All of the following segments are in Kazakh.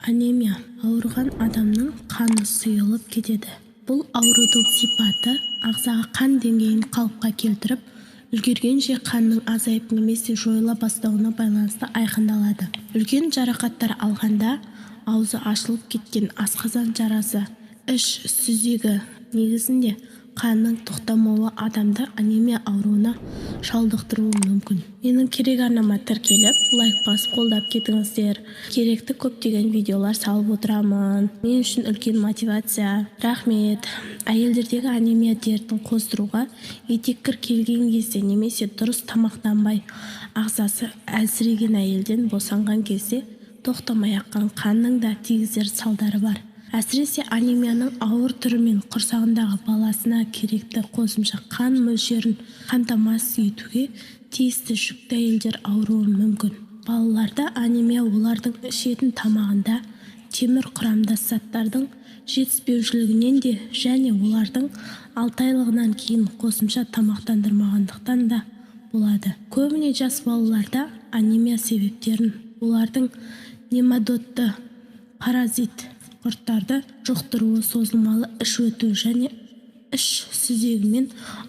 Анемия ауырған адамның қаны сұйылып кетеді. Бұл аурудың сипаты ағзаға қан деңгейін қалыпқа келтіріп, үлгергенше қанның азайып немесе жойыла бастауына байланысты айқындалады. Үлкен жарақаттар алғанда аузы ашылып кеткен асқазан жарасы, іш сүзегі негізінде қанның тоқтамауы адамды анемия ауруына шалдықтыруы мүмкін. Менің керек арнама тіркеліп, лайк басып қолдап кетіңіздер. Керекті көптеген видеолар салып отырамын. Мен үшін үлкен мотивация. Рахмет. Әйелдердегі анемия дертін қоздыруға етеккір келген кезде немесе дұрыс тамақтанбай, ағзасы әлсіреген әйелден босанған кезде тоқтамай аққан қанның да тигізер салдары бар. Әсіресе анемияның ауыр түрімен құрсағындағы баласына керекті қосымша қан мөлшерін қамтамасыз етуге тиісті жүкті әйелдер ауыруы мүмкін. Балаларда анемия олардың ішетін тамағында темір құрамдас заттардың жетіспеушілігінен де және олардың 6 айлығынан кейін қосымша тамақтандырмағандықтан да болады. Көбіне жас балаларда анемия себептерін олардың нематодты паразит құрттарды жұқтыруы, созылмалы іш өту және іш сүзегімен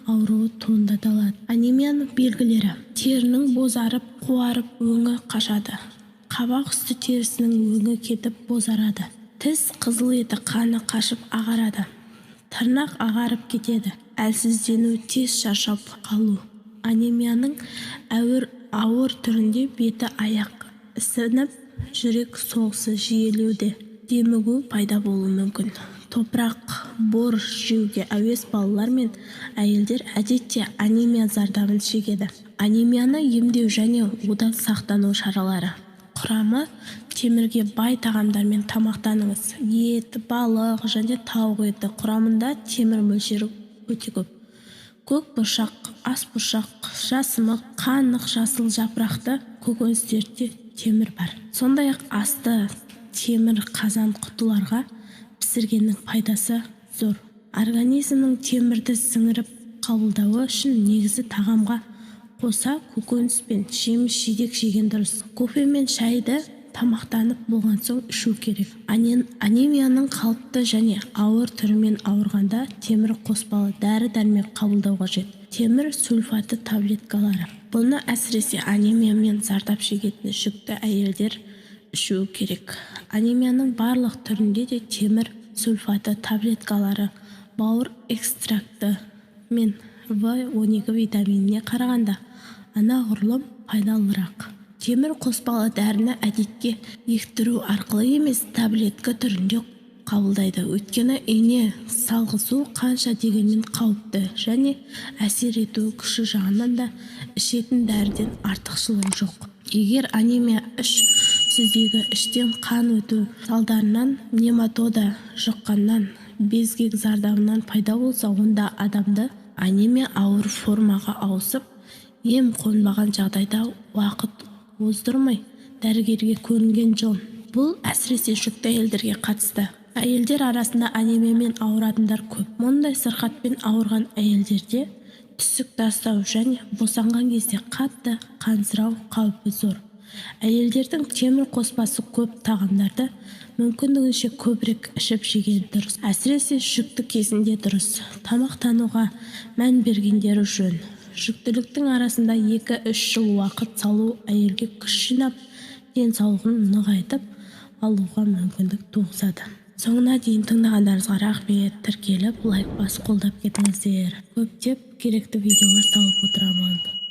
ауруы туындатылады. Анемияның белгілері: терінің бозарып, қуарып, өңі қашады. Қабақ үсті терісінің өңі кетіп бозарады. Тіс қызыл еті қаны қашып ағарады. Тырнақ ағарып кетеді. Әлсіздену, тез шаршап қалу. Анемияның ауыр түрінде беті аяқ ісініп, жүрек соғысы жиілеуде, демігу пайда болуы мүмкін. Топырақ, бор жеуге әуес балалар мен әйелдер әдетте анемия зардабын шегеді. Анемияны емдеу және одан сақтану шаралары. Құрамы: темірге бай тағамдармен тамақтаныңыз. Ет, балық және тауық еті құрамында темір мөлшері өте көп. Көк бұршақ, ас бұршақ, жасымық, қанық, жасыл жапырақты көкөністерде темір бар. Сондай-ақ асты темір қазан құтыларға пісіргеннің пайдасы зор. Организмнің темірді сіңіріп қабылдауы үшін негізі тағамға қоса көкөніс пен жеміс-жидек жеген дұрыс. Кофе мен шайды тамақтанып болған соң ішу керек. Анемияның қалыпты және ауыр түрімен ауырғанда темір қоспалы дәрі-дәрмек қабылдау қажет. Темір сульфаты таблеткалары. Бұны әсіресе анемиямен зардап шегетін жүкті әйелдер ішу керек. Анемияның барлық түрінде де темір сульфаты таблеткалары бауыр экстракты мен В12 витаминіне қарағанда анағұрлым пайдалырақ. Темір қоспалы дәріні әдетте ектіру арқылы емес, таблетка түрінде қабылдайды. Өйткені ине салғызу қанша дегенмен қауіпті және әсер ету күші жағынан да ішетін дәріден артықшылығы жоқ. Егер анемия іш сүзегі, іштен қан өту салдарынан, нематода жұққаннан, безгек зардабынан пайда болса, онда адамды анемия ауыр формаға ауысып, ем қонбаған жағдайда уақыт оздырмай дәрігерге көрінген жөн. Бұл әсіресе жүкті әйелдерге қатысты. Әйелдер арасында анемиямен ауыратындар көп. Мұндай сырқатпен ауырған әйелдерде түсік тастау және босанған кезде қатты қансырау қаупі зор. Әйелдердің темір қоспасы көп тағамдарды мүмкіндігінше көбірек ішіп жеген дұрыс. Әсіресе жүкті кезінде дұрыс тамақтануға мән бергендері жөн. Жүктіліктің арасында 2-3 жыл уақыт салу әйелге күш жинап, денсаулығын нығайтып алуға мүмкіндік туғызады. Соңына дейін тыңдағандарыңызға рахмет. Тіркеліп, лайк басып қолдап кетіңіздер. Көптеп керекті видеолар салып отырамын.